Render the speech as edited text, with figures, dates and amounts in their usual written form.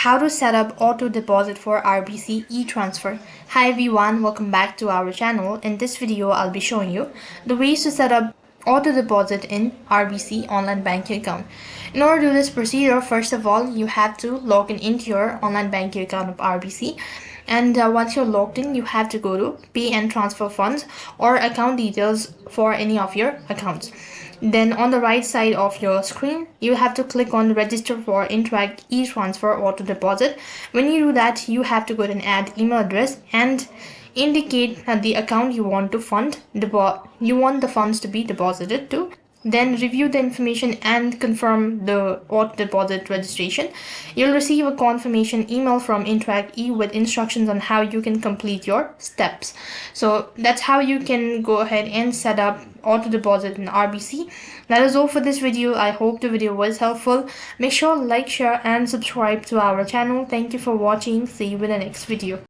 how to set up auto deposit for RBC e-transfer. Hi everyone, welcome back to our channel. In this video, I'll be showing you the ways to set up auto deposit in RBC online banking account. In order to do this procedure, first of all, you have to log in into your online banking account of RBC. And once you're logged in, you have to go to pay and transfer funds or account details for any of your accounts. Then on the right side of your screen, you have to click on register for Interac e-transfer auto deposit. When you do that, you have to go and add email address and indicate the account you want to the funds to be deposited to. Then review the information and confirm the auto deposit registration. You'll receive a confirmation email from Interac with instructions on how you can complete your steps. So that's how you can go ahead and set up auto deposit in RBC. That is all for this video. I hope the video was helpful. Make sure to like, share and subscribe to our channel. Thank you for watching. See you in the next video.